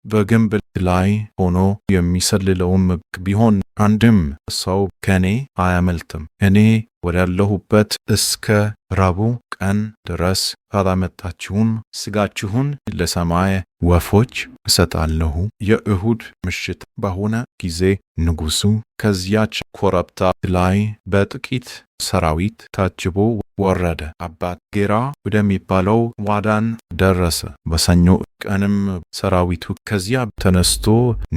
በግንብ ላይ ሆኖ የሚሰልለውም ቢሆን አንድም ሰው ከኔ አያመልጥም። እኔ ወዳለሁበት እስከ ረቡዕ ቀን ድረስ ካላመጣችሁም ሥጋችሁን ለሰማይ ወፎች እሰጣለሁ። የእሁድ ምሽት በሆነ ጊዜ ንጉሡ ከዚያች ኮረብታ ላይ በጥቂት ሰራዊት ታጅቦ ወረደ። አባት ጌራ ወደሚባለው ዋዳን ደረሰ። በሰኞ ቀንም ሰራዊቱ ከዚያ ተነስቶ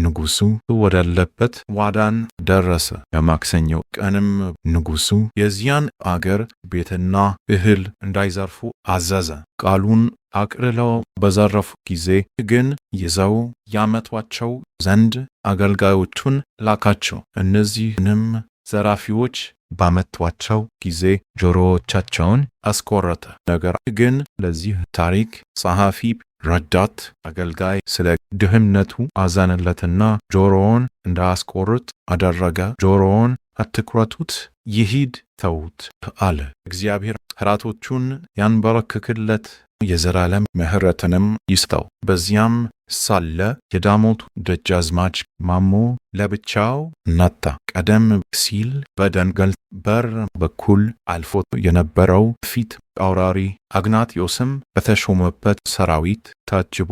ንጉሡ ወዳለበት ዋዳን ደረሰ። የማክሰኞ ቀንም ንጉሡ የዚያን አገር ቤትና እህል እንዳይዘርፉ አዘዘ። ቃሉን አቅልለው በዘረፉ ጊዜ ግን ይዘው ያመጧቸው ዘንድ አገልጋዮቹን ላካቸው። እነዚህንም ዘራፊዎች ባመጧቸው ጊዜ ጆሮዎቻቸውን አስቆረጠ። ነገር ግን ለዚህ ታሪክ ጸሐፊ ረዳት አገልጋይ ስለ ድህነቱ አዘነለትና ጆሮውን እንዳያስቆርጥ አደረገ። ጆሮውን አትቁረጡት፣ ይሂድ፣ ተዉት አለ። እግዚአብሔር ጠላቶቹን ያንበረክክለት የዘላለም ምሕረትንም ይስጠው። በዚያም ሳለ የዳሞቱ ደጃዝማች ማሞ ለብቻው መጣ። ቀደም ሲል በደንገል በር በኩል አልፎ የነበረው ፊት አውራሪ አግናጥዮስም በተሾመበት ሰራዊት ታጅቦ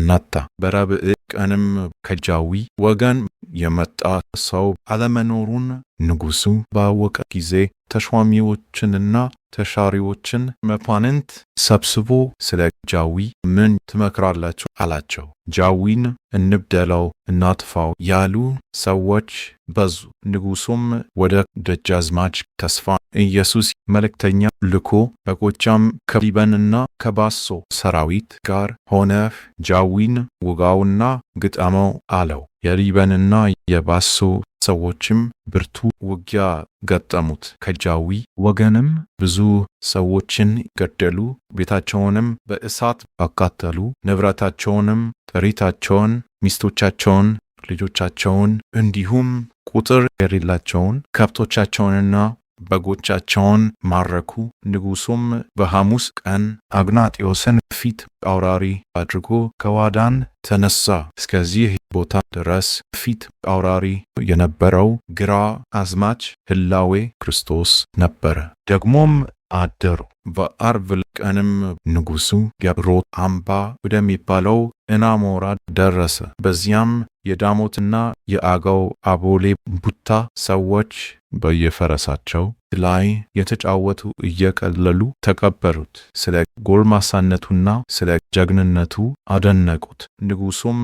መጣ። በረቡዕ ቀንም ከጃዊ ወገን የመጣ ሰው አለመኖሩን ንጉሡ ባወቀ ጊዜ ተሿሚዎችንና ተሻሪዎችን መኳንንት ሰብስቦ ስለ ጃዊ ምን ትመክራላችሁ አላቸው። ጃዊን እንግደለው፣ እናጥፋው ያሉ ሰዎች በዙ። ንጉሡም ወደ ደጃዝማች ተስፋ ኢየሱስ መልእክተኛ ልኮ በጎጃም ከሊበንና ከባሶ ሰራዊት ጋር ሆነህ ጃዊን ውጋውና ግጠመው አለው። የሊበንና የባሶ ሰዎችም ብርቱ ውጊያ ገጠሙት። ከጃዊ ወገንም ብዙ ሰዎችን ገደሉ። ቤታቸውንም በእሳት አቃጠሉ። ንብረታቸውንም፣ ጥሪታቸውን፣ ሚስቶቻቸውን፣ ልጆቻቸውን እንዲሁም ቁጥር የሌላቸውን ከብቶቻቸውንና በጎቻቸውን ማረኩ። ንጉሡም በሐሙስ ቀን አግናጥዮስን ፊት አውራሪ አድርጎ ከዋዳን ተነሳ። እስከዚህ ቦታ ድረስ ፊት አውራሪ የነበረው ግራ አዝማች ሕላዌ ክርስቶስ ነበረ። ደግሞም አደሩ። በዓርብ ቀንም ንጉሡ የብሮት አምባ ወደሚባለው እናሞራ ደረሰ። በዚያም የዳሞትና የአገው አቦሌ ቡታ ሰዎች በየፈረሳቸው ላይ የተጫወቱ እየቀለሉ ተቀበሉት። ስለ ጎልማሳነቱና ስለ ጀግንነቱ አደነቁት። ንጉሡም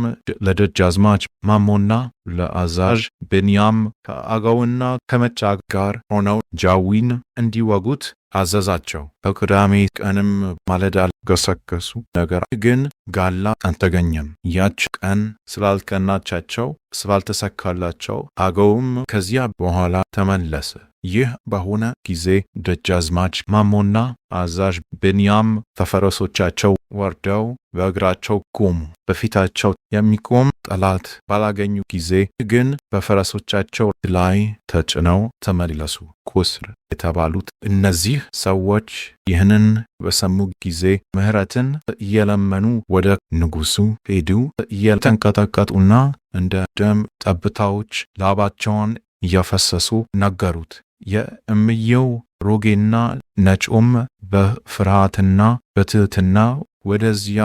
ለደጃዝማች ማሞና ለአዛዥ ብንያም ከአገውና ከመጫግ ጋር ሆነው ጃዊን እንዲወጉት አዘዛቸው። በቅዳሜ ቀንም ማለዳ ገሰገሱ። ነገር ግን ጋላ አልተገኘም። ያች ቀን ስላልቀናቻቸው ስላልተሳካላቸው አገውም ከዚያ በኋላ ተመለሰ። ይህ በሆነ ጊዜ ደጃዝማች ማሞና አዛዥ ብንያም ከፈረሶቻቸው ወርደው በእግራቸው ቆሙ። በፊታቸው የሚቆም ጠላት ባላገኙ ጊዜ ግን በፈረሶቻቸው ላይ ተጭነው ተመለሱ። ቁስር የተባሉት እነዚህ ሰዎች ይህንን በሰሙ ጊዜ ምሕረትን እየለመኑ ወደ ንጉሡ ሄዱ። እየተንቀጠቀጡና እንደ ደም ጠብታዎች ላባቸውን እያፈሰሱ ነገሩት። የእምየው ሮጌና ነጮም በፍርሃትና በትሕትና ወደዚያ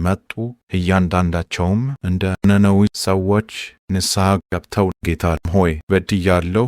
መጡ። እያንዳንዳቸውም እንደ ነነዌ ሰዎች ንስሐ ገብተው ጌታ ሆይ በድያለሁ፣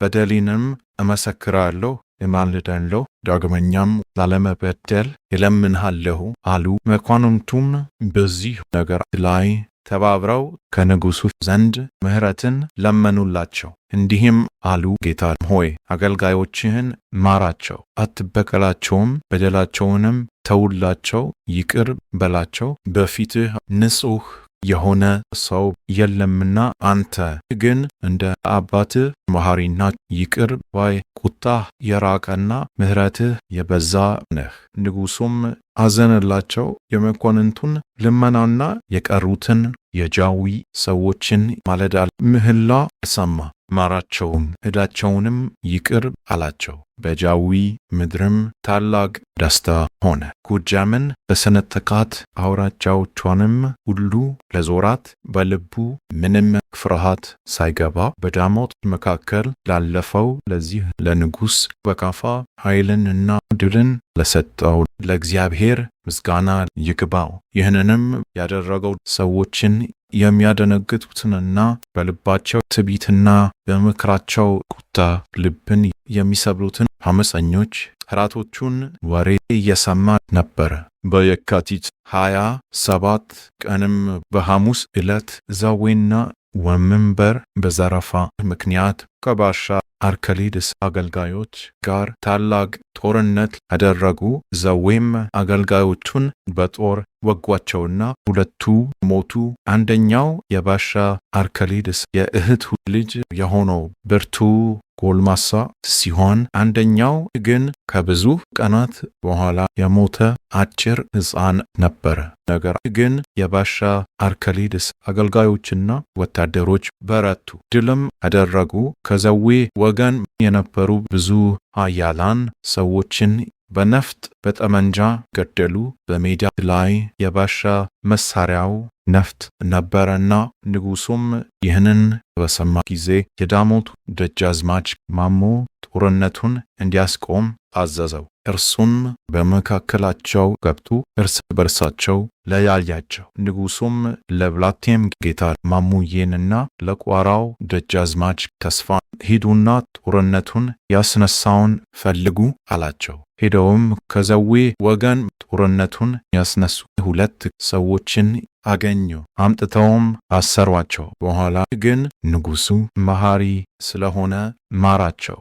በደሌንም እመሰክራለሁ፣ እማልዳለሁ፣ ዳግመኛም ላለመበደል እለምንሃለሁ አሉ። መኳንንቱም በዚህ ነገር ላይ ተባብረው ከንጉሡ ዘንድ ምሕረትን ለመኑላቸው። እንዲህም አሉ፣ ጌታ ሆይ አገልጋዮችህን ማራቸው፣ አትበቀላቸውም፣ በደላቸውንም ተውላቸው፣ ይቅር በላቸው። በፊትህ ንጹሕ የሆነ ሰው የለምና አንተ ግን እንደ አባትህ መሐሪና ይቅር ባይ፣ ቁጣህ የራቀና ምሕረትህ የበዛ ነህ። ንጉሡም አዘነላቸው። የመኳንንቱን ልመናና የቀሩትን የጃዊ ሰዎችን ማለዳ ምህላ ሰማ። ማራቸውም፣ ዕዳቸውንም ይቅር አላቸው። በጃዊ ምድርም ታላቅ ደስታ ሆነ። ጎጃምን በሰነጠቃት አውራጃዎቿንም ሁሉ ለዞራት። በልቡ ምንም ፍርሃት ሳይገባ በዳሞት መካከል ላለፈው ለዚህ ለንጉሥ በካፋ ኃይልንና ድልን ለሰጠው ለእግዚአብሔር ምስጋና ይግባው። ይህንንም ያደረገው ሰዎችን የሚያደነግጡትንና በልባቸው ትዕቢትና በምክራቸው ቁጣ ልብን የሚሰብሩትን አመፀኞች ጠላቶቹን ወሬ እየሰማ ነበረ። በየካቲት 27 ቀንም በሐሙስ ዕለት ዛዌና ወንበርበር በዘረፋ ምክንያት ከባሻ አርከሊድስ አገልጋዮች ጋር ታላቅ ጦርነት አደረጉ። ዛዌም አገልጋዮቹን በጦር ወጓቸውና ሁለቱ ሞቱ። አንደኛው የባሻ አርከሊድስ የእህቱ ልጅ የሆነው ብርቱ ጎልማሳ ሲሆን፣ አንደኛው ግን ከብዙ ቀናት በኋላ የሞተ አጭር ሕፃን ነበረ። ነገር ግን የባሻ አርከሊድስ አገልጋዮችና ወታደሮች በረቱ፣ ድልም አደረጉ። ከዛዌ ወገን የነበሩ ብዙ ኃያላን ሰዎችን በነፍጥ በጠመንጃ ገደሉ። በሜዳ ላይ የባሻ መሳሪያው ነፍጥ ነበረና ንጉሡም ይህንን በሰማ ጊዜ የዳሞት ደጃዝማች ማሞ ጦርነቱን እንዲያስቆም አዘዘው። እርሱም በመካከላቸው ገብቶ እርስ በርሳቸው ለያያቸው። ንጉሡም ለብላቴም ጌታ ማሙዬንና ለቋራው ደጃዝማች ተስፋ ሂዱና ጦርነቱን ያስነሳውን ፈልጉ አላቸው። ሄደውም ከዛዌ ወገን ጦርነቱን ያስነሱ ሁለት ሰዎችን አገኙ። አምጥተውም አሰሯቸው። በኋላ ግን ንጉሡ መሐሪ ስለሆነ ማራቸው።